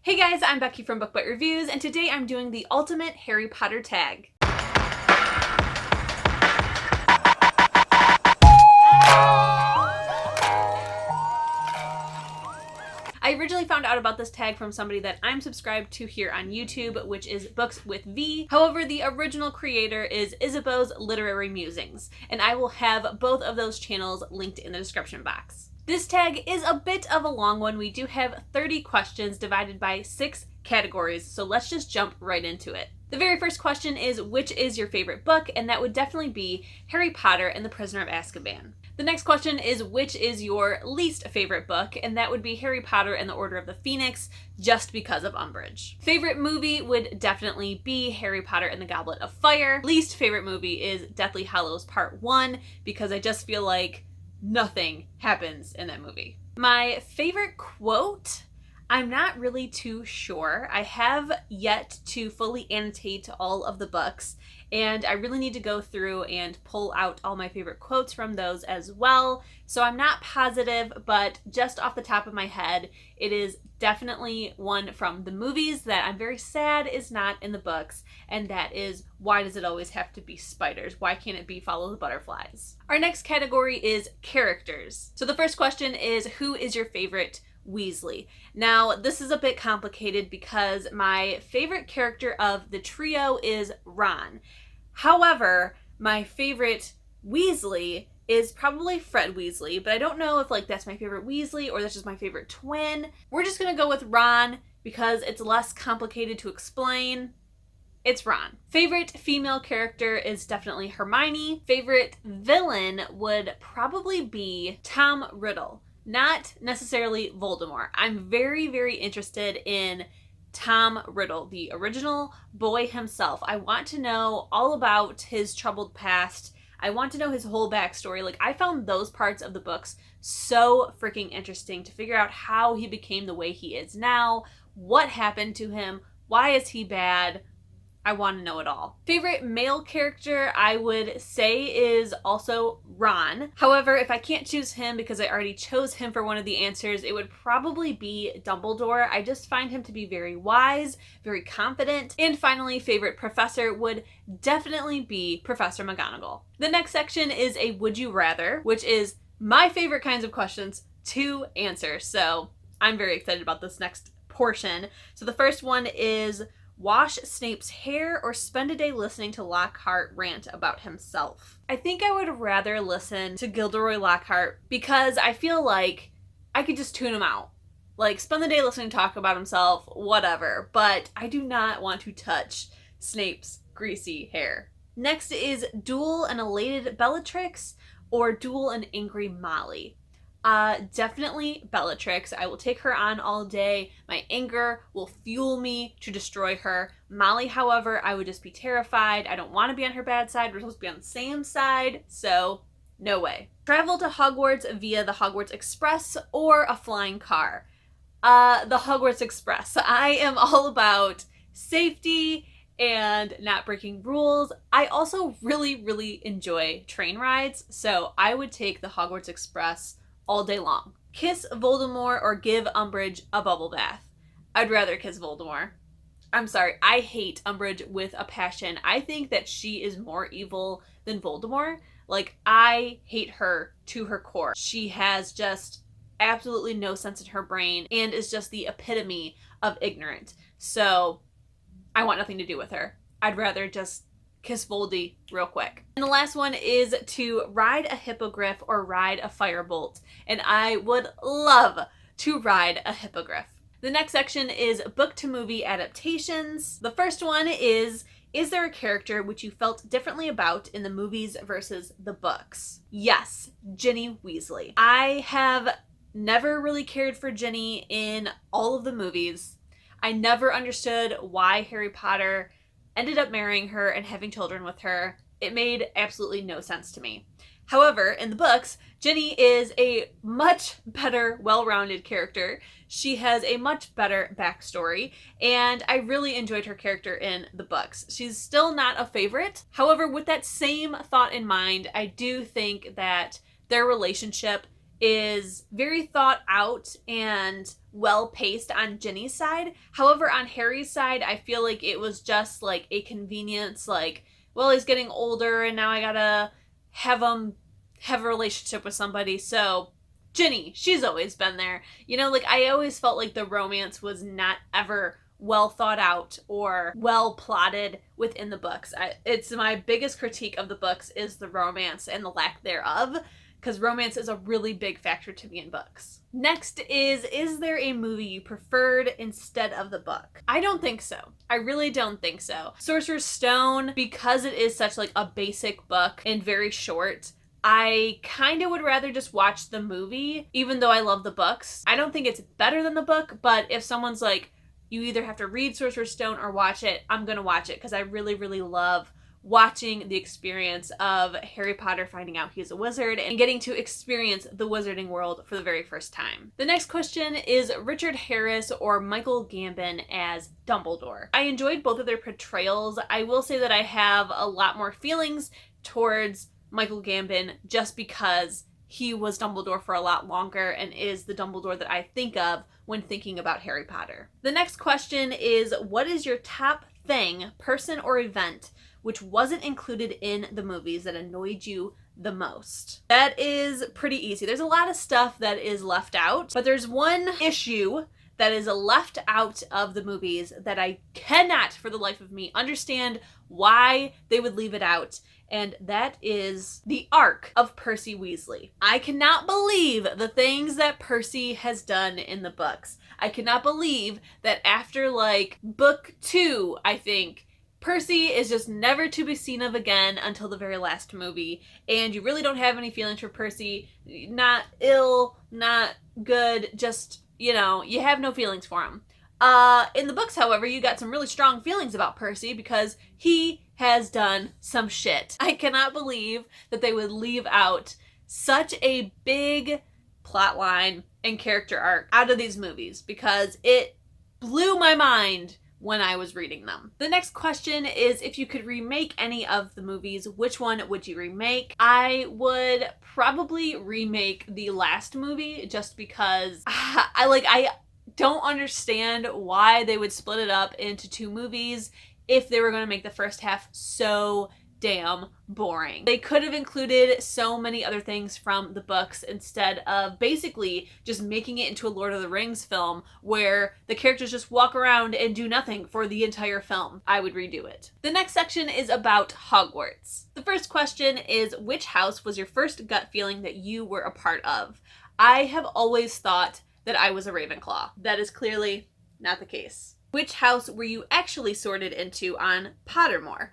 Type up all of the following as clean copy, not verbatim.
Hey guys, I'm Becky from BooksWithV, and today I'm doing the ultimate Harry Potter tag. I originally found out about this tag from somebody that I'm subscribed to here on YouTube, which is BooksWithV. However, the original creator is Isabeau's Literary Musings, and I will have both of those channels linked in the description box. This tag is a bit of a long one. We do have 30 questions divided by 6 categories, so let's just jump right into it. The very first question is, which is your favorite book? And that would definitely be Harry Potter and the Prisoner of Azkaban. The next question is, which is your least favorite book? And that would be Harry Potter and the Order of the Phoenix, just because of Umbridge. Favorite movie would definitely be Harry Potter and the Goblet of Fire. Least favorite movie is Deathly Hallows Part 1, because I just feel like nothing happens in that movie. My favorite quote? I'm not really too sure. I have yet to fully annotate all of the books, and I really need to go through and pull out all my favorite quotes from those as well. So I'm not positive, but just off the top of my head, it is definitely one from the movies that I'm very sad is not in the books, and that is, why does it always have to be spiders? Why can't it be follow the butterflies? Our next category is characters. So the first question is, who is your favorite Weasley? Now, this is a bit complicated because my favorite character of the trio is Ron. However, my favorite Weasley is probably Fred Weasley, but I don't know if that's my favorite Weasley or that's just my favorite twin. We're just gonna go with Ron because it's less complicated to explain. It's Ron. Favorite female character is definitely Hermione. Favorite villain would probably be Tom Riddle. Not necessarily Voldemort. I'm very, very interested in Tom Riddle, the original boy himself. I want to know all about his troubled past. I want to know his whole backstory. I found those parts of the books so freaking interesting to figure out how he became the way he is now, what happened to him, why is he bad. I want to know it all. Favorite male character, I would say, is also Ron. However, if I can't choose him because I already chose him for one of the answers, it would probably be Dumbledore. I just find him to be very wise, very confident. And finally, favorite professor would definitely be Professor McGonagall. The next section is a would you rather, which is my favorite kinds of questions to answer. So I'm very excited about this next portion. So the first one is, wash Snape's hair or spend a day listening to Lockhart rant about himself? I think I would rather listen to Gilderoy Lockhart because I feel like I could just tune him out. Spend the day listening to talk about himself, whatever. But I do not want to touch Snape's greasy hair. Next is duel an elated Bellatrix or duel an angry Molly. Definitely Bellatrix. I will take her on all day. My anger will fuel me to destroy her. Molly, however, I would just be terrified. I don't want to be on her bad side. We're supposed to be on the same side, so no way. Travel to Hogwarts via the Hogwarts Express or a flying car. The Hogwarts Express. I am all about safety and not breaking rules. I also really, really enjoy train rides, so I would take the Hogwarts Express all day long. Kiss Voldemort or give Umbridge a bubble bath? I'd rather kiss Voldemort. I'm sorry, I hate Umbridge with a passion. I think that she is more evil than Voldemort. I hate her to her core. She has just absolutely no sense in her brain and is just the epitome of ignorant. So I want nothing to do with her. I'd rather just kiss Voldy real quick. And the last one is to ride a hippogriff or ride a firebolt. And I would love to ride a hippogriff. The next section is book to movie adaptations. The first one is there a character which you felt differently about in the movies versus the books? Yes, Ginny Weasley. I have never really cared for Ginny in all of the movies. I never understood why Harry Potter ended up marrying her and having children with her. It made absolutely no sense to me. However, in the books, Ginny is a much better, well-rounded character. She has a much better backstory, and I really enjoyed her character in the books. She's still not a favorite. However, with that same thought in mind, I do think that their relationship is very thought out and well paced on Ginny's side. However, on Harry's side, I feel like it was just like a convenience, like, well, he's getting older and now I gotta have him have a relationship with somebody, so Ginny, she's always been there. You know, like, I always felt like the romance was not ever well thought out or well plotted within the books. It's my biggest critique of the books is the romance and the lack thereof, because romance is a really big factor to me in books. Next is there a movie you preferred instead of the book? I don't think so. I really don't think so. Sorcerer's Stone, because it is such like a basic book and very short, I kind of would rather just watch the movie, even though I love the books. I don't think it's better than the book, but if someone's like, you either have to read Sorcerer's Stone or watch it, I'm gonna watch it, because I really, really love watching the experience of Harry Potter finding out he's a wizard and getting to experience the wizarding world for the very first time. The next question is Richard Harris or Michael Gambon as Dumbledore. I enjoyed both of their portrayals. I will say that I have a lot more feelings towards Michael Gambon just because he was Dumbledore for a lot longer and is the Dumbledore that I think of when thinking about Harry Potter. The next question is, what is your top thing, person or event, which wasn't included in the movies that annoyed you the most? That is pretty easy. There's a lot of stuff that is left out, but there's one issue that is left out of the movies that I cannot for the life of me understand why they would leave it out, and that is the arc of Percy Weasley. I cannot believe the things that Percy has done in the books. I cannot believe that after like book 2, I think, Percy is just never to be seen of again until the very last movie, and you really don't have any feelings for Percy. Not ill, not good, just, you know, you have no feelings for him. In the books, however, you got some really strong feelings about Percy because he has done some shit. I cannot believe that they would leave out such a big plot line and character arc out of these movies, because it blew my mind when I was reading them. The next question is, if you could remake any of the movies, which one would you remake? I would probably remake the last movie just because I don't understand why they would split it up into 2 movies if they were going to make the first half so damn boring. They could have included so many other things from the books instead of basically just making it into a Lord of the Rings film where the characters just walk around and do nothing for the entire film. I would redo it. The next section is about Hogwarts. The first question is, which house was your first gut feeling that you were a part of? I have always thought that I was a Ravenclaw. That is clearly not the case. Which house were you actually sorted into on Pottermore?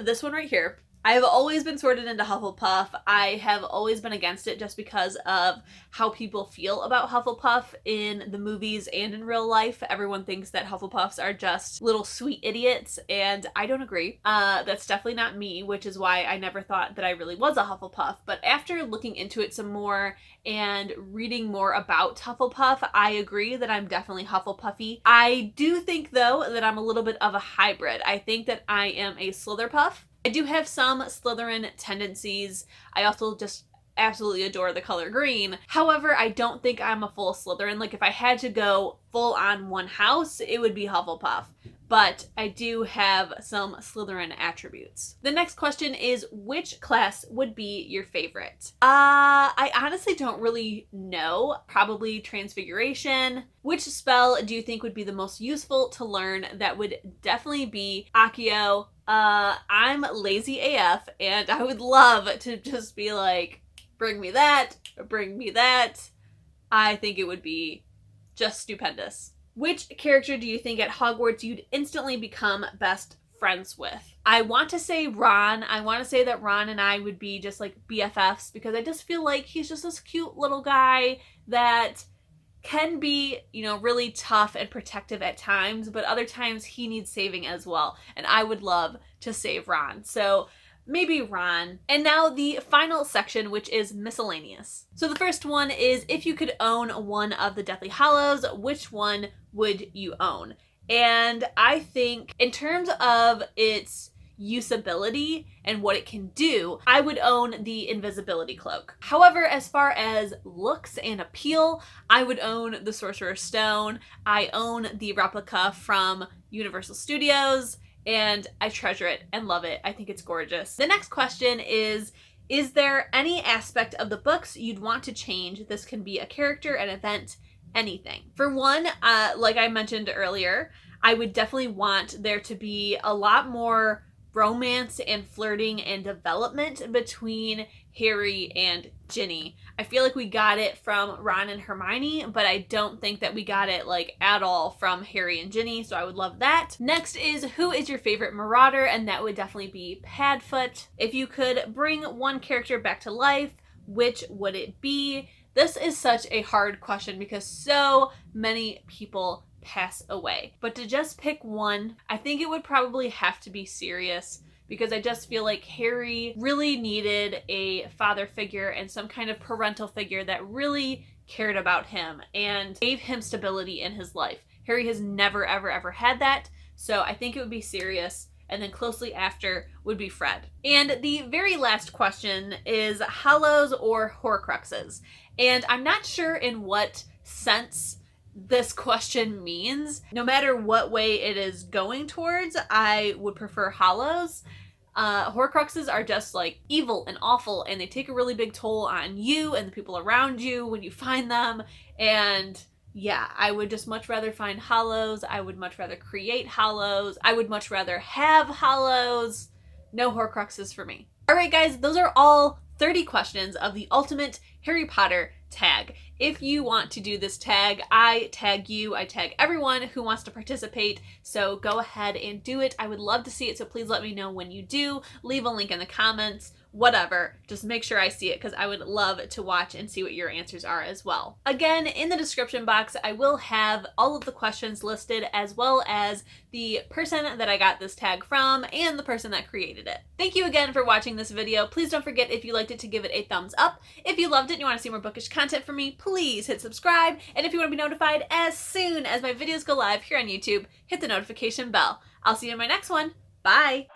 This one right here. I have always been sorted into Hufflepuff. I have always been against it just because of how people feel about Hufflepuff in the movies and in real life. Everyone thinks that Hufflepuffs are just little sweet idiots, and I don't agree. That's definitely not me, which is why I never thought that I really was a Hufflepuff. But after looking into it some more and reading more about Hufflepuff, I agree that I'm definitely Hufflepuffy. I do think, though, that I'm a little bit of a hybrid. I think that I am a Slitherpuff. I do have some Slytherin tendencies. I also just absolutely adore the color green. However, I don't think I'm a full Slytherin. Like, if I had to go full on one house, it would be Hufflepuff. But I do have some Slytherin attributes. The next question is, which class would be your favorite? I honestly don't really know. Probably Transfiguration. Which spell do you think would be the most useful to learn? That would definitely be Accio. I'm lazy AF, and I would love to just be like, bring me that, bring me that. I think it would be just stupendous. Which character do you think at Hogwarts you'd instantly become best friends with? I want to say Ron. I want to say that Ron and I would be just like BFFs, because I just feel like he's just this cute little guy that can be, you know, really tough and protective at times, but other times he needs saving as well. And I would love to save Ron. So maybe Ron. And now the final section, which is miscellaneous. So the first one is, if you could own one of the Deathly Hallows, which one would you own? And I think in terms of its usability and what it can do, I would own the invisibility cloak. However, as far as looks and appeal, I would own the Sorcerer's Stone. I own the replica from Universal Studios, and I treasure it and love it. I think it's gorgeous. The next question is there any aspect of the books you'd want to change? This can be a character, an event, anything. For one, like I mentioned earlier, I would definitely want there to be a lot more romance and flirting and development between Harry and Ginny. I feel like we got it from Ron and Hermione, but I don't think that we got it like at all from Harry and Ginny, so I would love that. Next is, who is your favorite Marauder? And that would definitely be Padfoot. If you could bring one character back to life, which would it be? This is such a hard question because so many people pass away. But to just pick one, I think it would probably have to be Sirius, because I just feel like Harry really needed a father figure and some kind of parental figure that really cared about him and gave him stability in his life. Harry has never, ever, ever had that, so I think it would be Sirius, and then closely after would be Fred. And the very last question is Hollows or Horcruxes? And I'm not sure in what sense this question means. No matter what way it is going towards, I would prefer Hollows. Horcruxes are just like evil and awful, and they take a really big toll on you and the people around you when you find them. And yeah, I would just much rather find Hollows. I would much rather create Hollows. I would much rather have Hollows. No Horcruxes for me. All right, guys, those are all 30 questions of the ultimate Harry Potter tag. If you want to do this tag, I tag you, I tag everyone who wants to participate, so go ahead and do it. I would love to see it, so please let me know when you do. Leave a link in the comments, whatever. Just make sure I see it, because I would love to watch and see what your answers are as well. Again, in the description box, I will have all of the questions listed, as well as the person that I got this tag from and the person that created it. Thank you again for watching this video. Please don't forget, if you liked it, to give it a thumbs up. If you loved it and you want to see more bookish content from me, please hit subscribe. And if you want to be notified as soon as my videos go live here on YouTube, hit the notification bell. I'll see you in my next one. Bye!